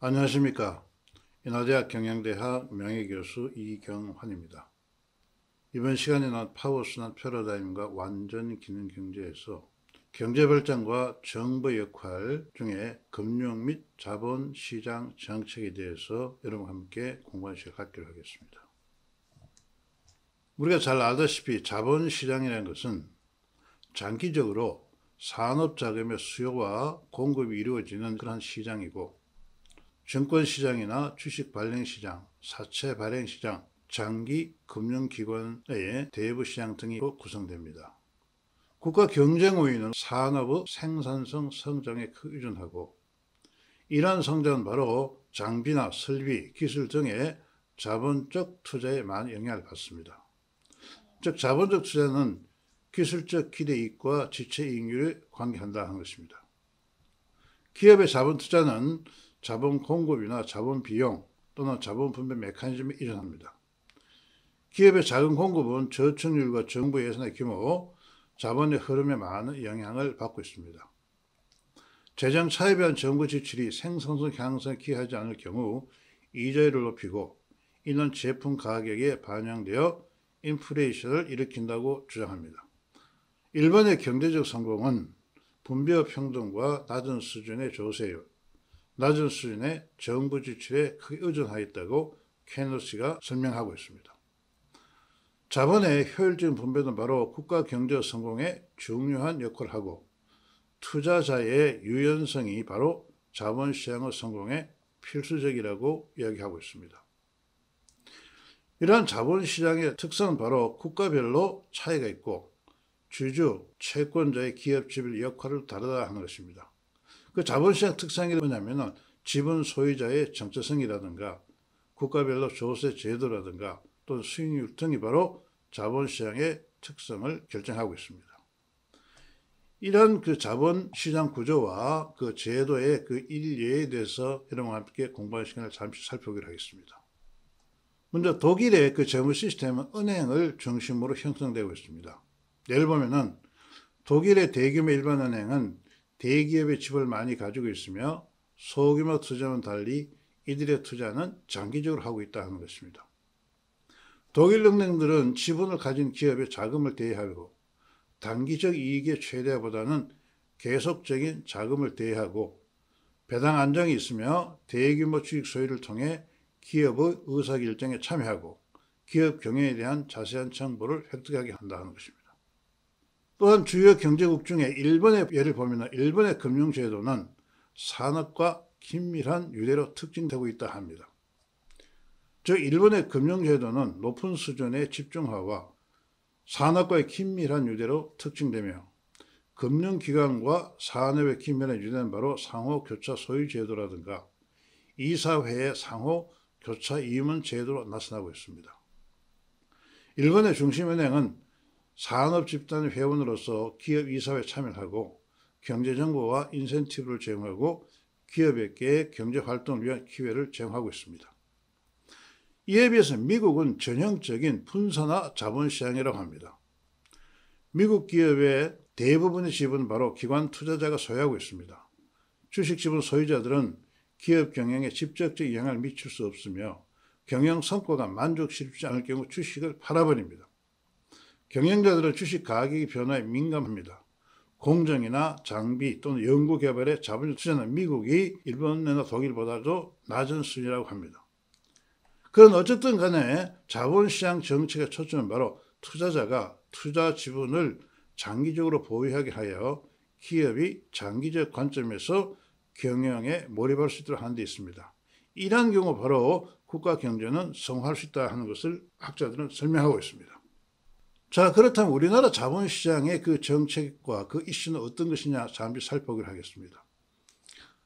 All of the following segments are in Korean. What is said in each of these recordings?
안녕하십니까. 인하대학 경영대학 명예교수 이경환입니다. 이번 시간에는 파워순환 패러다임과 완전 기능 경제에서 경제발전과 정부 역할 중에 금융 및 자본시장 정책에 대해서 여러분과 함께 공부하는 시간을 갖기로 하겠습니다. 우리가 잘 알다시피 자본시장이라는 것은 장기적으로 산업자금의 수요와 공급이 이루어지는 그런 시장이고, 증권시장이나 주식 발행시장, 사채 발행시장, 장기 금융기관의 대부시장 등이 구성됩니다. 국가 경쟁 우위는 산업의 생산성 성장에 크게 의존하고, 이러한 성장은 바로 장비나 설비, 기술 등의 자본적 투자에 많은 영향을 받습니다. 즉, 자본적 투자는 기술적 기대이익과 지체이익률에 관계한다는 것입니다. 기업의 자본 투자는 자본 공급이나 자본 비용 또는 자본 분배 메커니즘에 의존합니다. 기업의 자금 공급은 저축률과 정부 예산의 규모, 자본의 흐름에 많은 영향을 받고 있습니다. 재정 차입에 대한 정부 지출이 생산성 향상에 기여하지 않을 경우 이자율을 높이고, 이는 제품 가격에 반영되어 인플레이션을 일으킨다고 주장합니다. 일본의 경제적 성공은 분배와 평등과 낮은 수준의 조세율, 낮은 수준의 정부 지출에 크게 의존하였다고 케너스가 설명하고 있습니다. 자본의 효율적인 분배는 바로 국가 경제 성공에 중요한 역할을 하고, 투자자의 유연성이 바로 자본시장의 성공에 필수적이라고 이야기하고 있습니다. 이러한 자본시장의 특성은 바로 국가별로 차이가 있고, 주주, 채권자의 기업 지배 역할을 다르다 하는 것입니다. 그 자본시장 특성이 뭐냐면은 지분 소유자의 정체성이라든가 국가별로 조세 제도라든가 또는 수익률 등이 바로 자본시장의 특성을 결정하고 있습니다. 이런 그 자본시장 구조와 그 제도의 그 일례에 대해서 여러분과 함께 공부하는 시간을 잠시 살펴보기로 하겠습니다. 먼저 독일의 그 재무 시스템은 은행을 중심으로 형성되고 있습니다. 예를 보면은 독일의 대규모 일반은행은 대기업의 지분을 많이 가지고 있으며, 소규모 투자와는 달리 이들의 투자는 장기적으로 하고 있다는 것입니다. 독일 은행들은 지분을 가진 기업에 자금을 대여하고, 단기적 이익의 최대화보다는 계속적인 자금을 대여하고, 배당 안정이 있으며 대규모 주식 소유를 통해 기업의 의사결정에 참여하고, 기업 경영에 대한 자세한 정보를 획득하게 한다는 것입니다. 또한 주요 경제국 중에 일본의 예를 보면 일본의 금융제도는 산업과 긴밀한 유대로 특징되고 있다 합니다. 즉, 일본의 금융제도는 높은 수준의 집중화와 산업과의 긴밀한 유대로 특징되며, 금융기관과 산업의 긴밀한 유대는 바로 상호교차 소유제도라든가 이사회의 상호교차 이문 제도로 나타나고 있습니다. 일본의 중심은행은 산업 집단 회원으로서 기업 이사회에 참여하고, 경제정보와 인센티브를 제공하고 기업에게 경제활동을 위한 기회를 제공하고 있습니다. 이에 비해서 미국은 전형적인 분산화 자본시장이라고 합니다. 미국 기업의 대부분의 지분은 바로 기관 투자자가 소유하고 있습니다. 주식 지분 소유자들은 기업 경영에 직접적 영향을 미칠 수 없으며, 경영 성과가 만족스럽지 않을 경우 주식을 팔아버립니다. 경영자들은 주식 가격의 변화에 민감합니다. 공정이나 장비 또는 연구개발에 자본적 투자는 미국이 일본이나 독일보다도 낮은 수준이라고 합니다. 그런 어쨌든 간에 자본시장 정책의 초점은 바로 투자자가 투자 지분을 장기적으로 보유하게 하여 기업이 장기적 관점에서 경영에 몰입할 수 있도록 하는 데 있습니다. 이러한 경우 바로 국가 경제는 성공할 수 있다 하는 것을 학자들은 설명하고 있습니다. 자, 그렇다면 우리나라 자본시장의 그 정책과 그 이슈는 어떤 것이냐 잠시 살펴보기로 하겠습니다.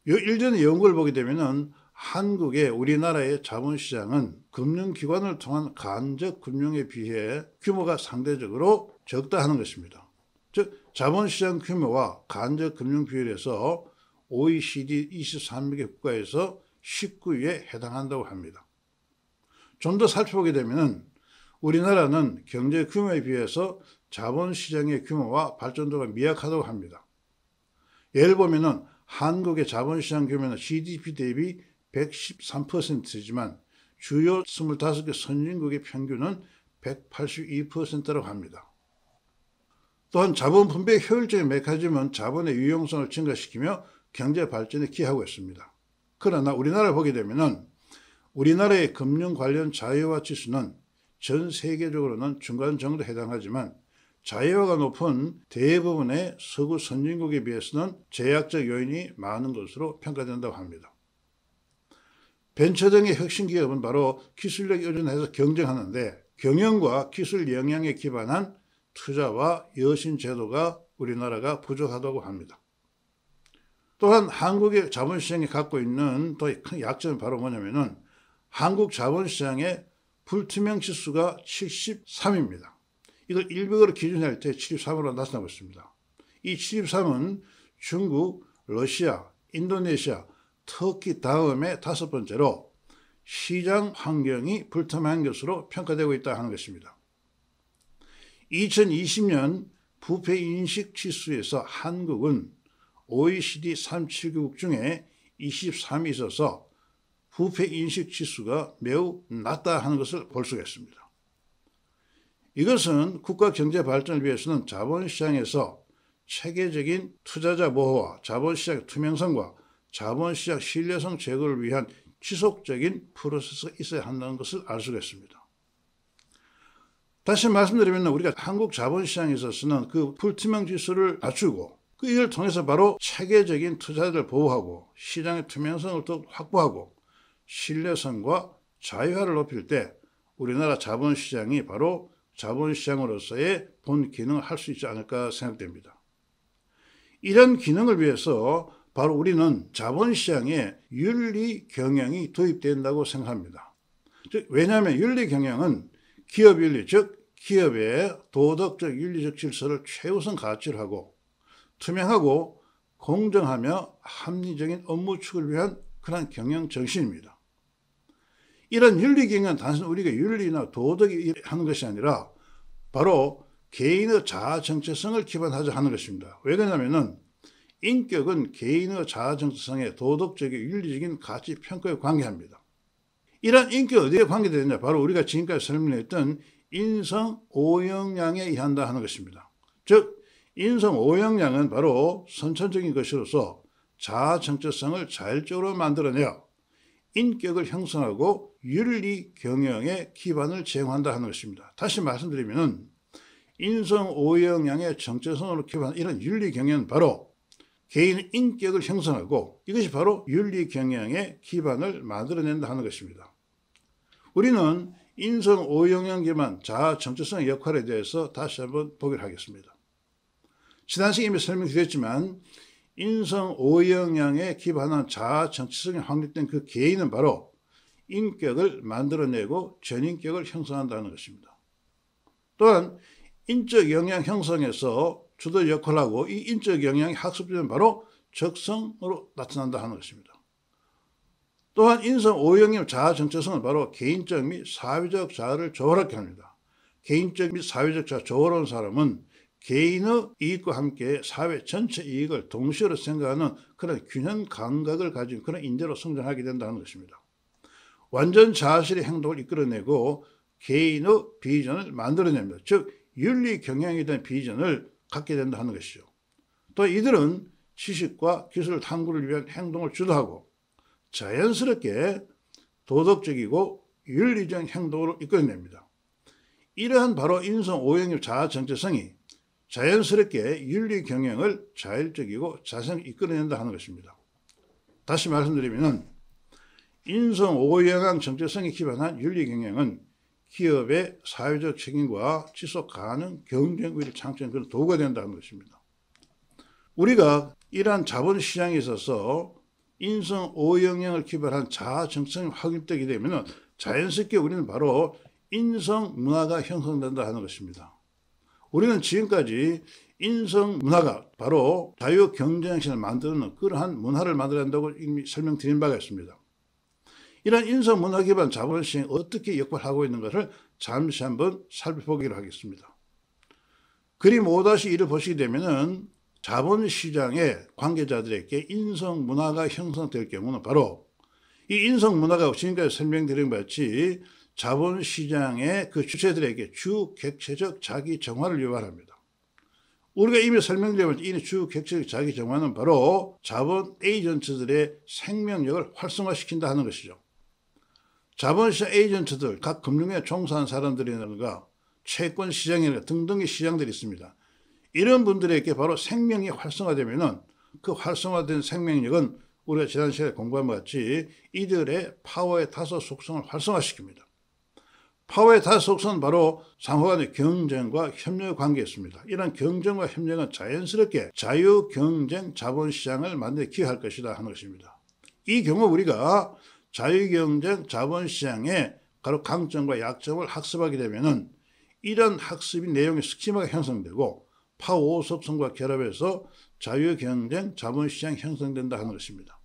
일전의 연구를 보게 되면은 한국의 우리나라의 자본시장은 금융기관을 통한 간접 금융에 비해 규모가 상대적으로 적다 하는 것입니다. 즉, 자본시장 규모와 간접 금융 비율에서 OECD 23개 국가에서 19위에 해당한다고 합니다. 좀 더 살펴보게 되면은 우리나라는 경제 규모에 비해서 자본시장의 규모와 발전도가 미약하다고 합니다. 예를 보면은 한국의 자본시장 규모는 GDP 대비 113%지만 주요 25개 선진국의 평균은 182%라고 합니다. 또한 자본 분배의 효율적인 메커니즘은 자본의 유용성을 증가시키며 경제 발전에 기여하고 있습니다. 그러나 우리나라를 보게 되면 우리나라의 금융 관련 자유화 지수는 전 세계적으로는 중간 정도에 해당하지만 자유화가 높은 대부분의 서구 선진국에 비해서는 제약적 요인이 많은 것으로 평가된다고 합니다. 벤처 등의 혁신 기업은 바로 기술력에 의존해서 경쟁하는데 경영과 기술 역량에 기반한 투자와 여신 제도가 우리나라가 부족하다고 합니다. 또한 한국의 자본시장이 갖고 있는 또 큰 약점은 바로 뭐냐면은 한국 자본시장의 불투명 지수가 73입니다. 이걸 100으로 기준할 때 73으로 나타나고 있습니다. 이 73은 중국, 러시아, 인도네시아, 터키 다음에 5번째로 시장 환경이 불투명한 것으로 평가되고 있다 하는 것입니다. 2020년 부패인식 지수에서 한국은 OECD 37개국 중에 23위 있어서 부패인식 지수가 매우 낮다 하는 것을 볼 수가 있습니다. 이것은 국가 경제 발전을 위해서는 자본시장에서 체계적인 투자자 보호와 자본시장 투명성과 자본시장 신뢰성 제고를 위한 지속적인 프로세스가 있어야 한다는 것을 알 수가 있습니다. 다시 말씀드리면 우리가 한국 자본시장에 있어서는 그 불투명 지수를 낮추고 이를 통해서 바로 체계적인 투자자를 보호하고 시장의 투명성을 더욱 확보하고 신뢰성과 자유화를 높일 때 우리나라 자본시장이 바로 자본시장으로서의 본 기능을 할 수 있지 않을까 생각됩니다. 이런 기능을 위해서 바로 우리는 자본시장에 윤리 경영이 도입된다고 생각합니다. 왜냐하면 윤리 경영은 기업 윤리, 즉 기업의 도덕적 윤리적 질서를 최우선 가치로 하고 투명하고 공정하며 합리적인 업무 추구를 위한 그런 경영 정신입니다. 이런 윤리 경영은 단순히 우리가 윤리나 도덕이 하는 것이 아니라 바로 개인의 자아 정체성을 기반하자 하는 것입니다. 왜 그러냐면은 인격은 개인의 자아 정체성에 도덕적인 윤리적인 가치 평가에 관계합니다. 이러한 인격이 어디에 관계되느냐? 바로 우리가 지금까지 설명했던 인성 오역량에 의한다 하는 것입니다. 즉 인성 오역량은 바로 선천적인 것으로서 자아 정체성을 자율적으로 만들어내어 인격을 형성하고 윤리 경영의 기반을 제공한다 하는 것입니다. 다시 말씀드리면 인성 오역량의 정체성으로 기반한 이런 윤리 경영은 바로 개인의 인격을 형성하고 이것이 바로 윤리 경영의 기반을 만들어낸다 하는 것입니다. 우리는 인성 오역량 기반 자아 정체성의 역할에 대해서 다시 한번 보기로 하겠습니다. 지난 시간에 이미 설명드렸지만 인성 오역량에 기반한 자아 정체성이 확립된 그 개인은 바로 인격을 만들어내고 전인격을 형성한다는 것입니다. 또한 인적 역량 형성에서 주도 역할을 하고 이 인적 역량이 학습되면 바로 적성으로 나타난다 하는 것입니다. 또한 인성 오역량 자아 정체성은 바로 개인적 및 사회적 자아를 조화롭게 합니다. 개인적 및 사회적 자아 조화로운 사람은 개인의 이익과 함께 사회 전체 이익을 동시에 생각하는 그런 균형 감각을 가진 그런 인재로 성장하게 된다는 것입니다. 완전 자아실의 행동을 이끌어내고 개인의 비전을 만들어냅니다. 즉 윤리 경영에 대한 비전을 갖게 된다 하는 것이죠. 또 이들은 지식과 기술 탐구를 위한 행동을 주도하고 자연스럽게 도덕적이고 윤리적 행동으로 이끌어냅니다. 이러한 바로 인성 오역량 자아 정체성이 자연스럽게 윤리 경영을 자율적이고 자성이 이끌어낸다 하는 것입니다. 다시 말씀드리면 인성 오역량 정체성에 기반한 윤리 경영은 기업의 사회적 책임과 지속 가능 경쟁 우위를 창출하는 그런 도구가 된다는 것입니다. 우리가 이러한 자본시장에 있어서 인성 오역량을 기반한 자아 정체성이 확립되게 되면 자연스럽게 우리는 바로 인성 문화가 형성된다 하는 것입니다. 우리는 지금까지 인성 문화가 바로 자유 경쟁신을 만드는 그러한 문화를 만들어야 한다고 이미 설명드린 바가 있습니다. 이런 인성 문화 기반 자본시장이 어떻게 역할을 하고 있는 것을 잠시 한번 살펴보기로 하겠습니다. 그림 5-1을 보시게 되면은 자본시장의 관계자들에게 인성 문화가 형성될 경우는 바로 이 인성 문화가 지금까지 설명드린 것 같이 자본시장의 그 주체들에게 주객체적 자기 정화를 유발합니다. 우리가 이미 설명드린 이 주객체적 자기 정화는 바로 자본 에이전트들의 생명력을 활성화시킨다 하는 것이죠. 자본시장 에이전트들, 각 금융에 종사한 사람들이라든가 채권시장이나 등등의 시장들이 있습니다. 이런 분들에게 바로 생명이 활성화되면은 그 활성화된 생명력은 우리가 지난 시간에 공부한 것 같이 이들의 파워의 다섯 속성을 활성화시킵니다. 파워의 다섯 속성은 바로 상호간의 경쟁과 협력의 관계였습니다. 이런 경쟁과 협력은 자연스럽게 자유경쟁 자본시장을 만들어 기여할 것이다 하는 것입니다. 이 경우 우리가 자유경쟁 자본시장의 바로 강점과 약점을 학습하게 되면은 이런 학습의 내용의 스키마가 형성되고 파워 속성과 결합해서 자유경쟁 자본시장이 형성된다 하는 것입니다.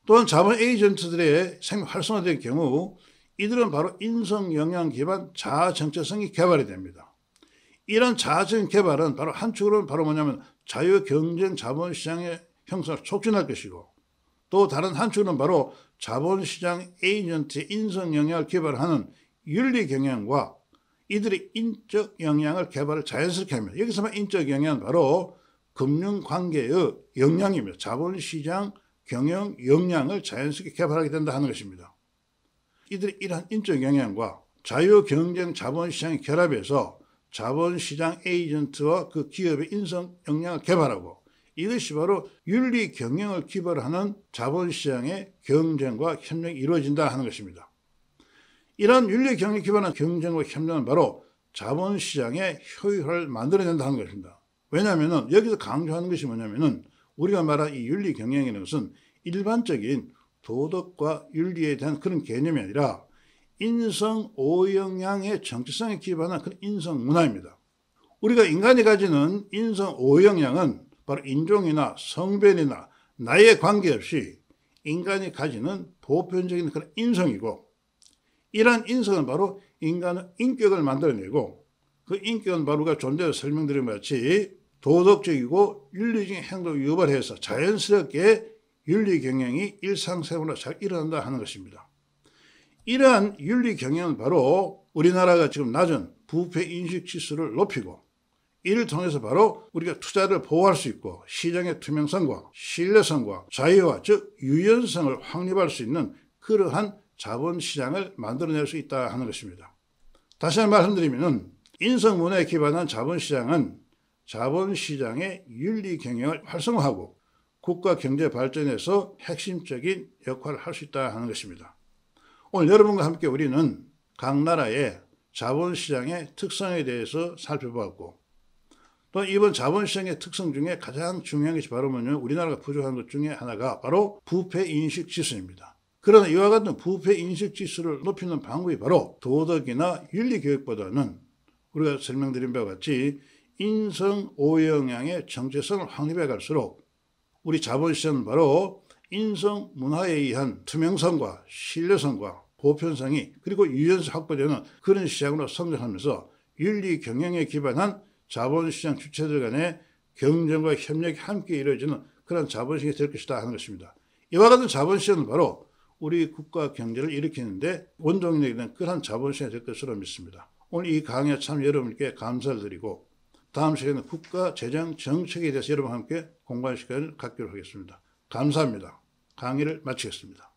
또한 자본 에이전트들의 생명 활성화된 경우 이들은 바로 인성 역량 기반 자아 정체성이 개발이 됩니다. 이런 자아적인 개발은 바로 한쪽으로는 바로 뭐냐면 자유 경쟁 자본시장의 형성을 촉진할 것이고 또 다른 한쪽으로는 바로 자본시장 에이전트의 인성 역량을 개발하는 윤리 경향과 이들의 인적 역량을 개발을 자연스럽게 합니다. 여기서만 인적 역량은 바로 금융관계의 역량이며 자본시장 경영 역량을 자연스럽게 개발하게 된다 하는 것입니다. 이들이 이러한 인적 역량과 자유경쟁 자본시장의 결합해서 자본시장 에이전트와 그 기업의 인성 역량을 개발하고 이것이 바로 윤리 경영을 기반하는 자본시장의 경쟁과 협력이 이루어진다 하는 것입니다. 이러한 윤리 경영에 기반한 경쟁과 협력은 바로 자본시장의 효율화를 만들어낸다 하는 것입니다. 왜냐하면 여기서 강조하는 것이 뭐냐면은 우리가 말한 이 윤리 경영이라는 것은 일반적인 도덕과 윤리에 대한 그런 개념이 아니라 인성 오역량의 정체성에 기반한 그런 인성 문화입니다. 우리가 인간이 가지는 인성 오역량은 바로 인종이나 성별이나 나이에 관계없이 인간이 가지는 보편적인 그런 인성이고 이러한 인성은 바로 인간의 인격을 만들어내고 그 인격은 바로 우리가 좀 전에 설명드린 것 같이 도덕적이고 윤리적인 행동을 유발해서 자연스럽게 윤리 경영이 일상생활로 잘 일어난다 하는 것입니다. 이러한 윤리 경영은 바로 우리나라가 지금 낮은 부패 인식 지수를 높이고 이를 통해서 바로 우리가 투자를 보호할 수 있고 시장의 투명성과 신뢰성과 자유와 즉 유연성을 확립할 수 있는 그러한 자본시장을 만들어낼 수 있다 하는 것입니다. 다시 한번 말씀드리면 인성문화에 기반한 자본시장은 자본시장의 윤리 경영을 활성화하고 국가 경제 발전에서 핵심적인 역할을 할 수 있다 하는 것입니다. 오늘 여러분과 함께 우리는 각 나라의 자본시장의 특성에 대해서 살펴보았고 또 이번 자본시장의 특성 중에 가장 중요한 것이 바로 뭐냐면 우리나라가 부족한 것 중에 하나가 바로 부패인식 지수입니다. 그러나 이와 같은 부패인식 지수를 높이는 방법이 바로 도덕이나 윤리교육보다는 우리가 설명드린 바와 같이 인성 오역량의 정체성을 확립해 갈수록 우리 자본시장은 바로 인성 문화에 의한 투명성과 신뢰성과 보편성이 그리고 유연성 확보되는 그런 시장으로 성장하면서 윤리 경영에 기반한 자본시장 주체들 간의 경쟁과 협력이 함께 이루어지는 그런 자본시장이 될 것이다 하는 것입니다. 이와 같은 자본시장은 바로 우리 국가 경제를 일으키는데 원동력이 되는 그런 자본시장이 될 것으로 믿습니다. 오늘 이 강의에 참 여러분께 감사를 드리고 다음 시간에 국가 재정 정책에 대해서 여러분과 함께 공부할 시간을 갖기로 하겠습니다. 감사합니다. 강의를 마치겠습니다.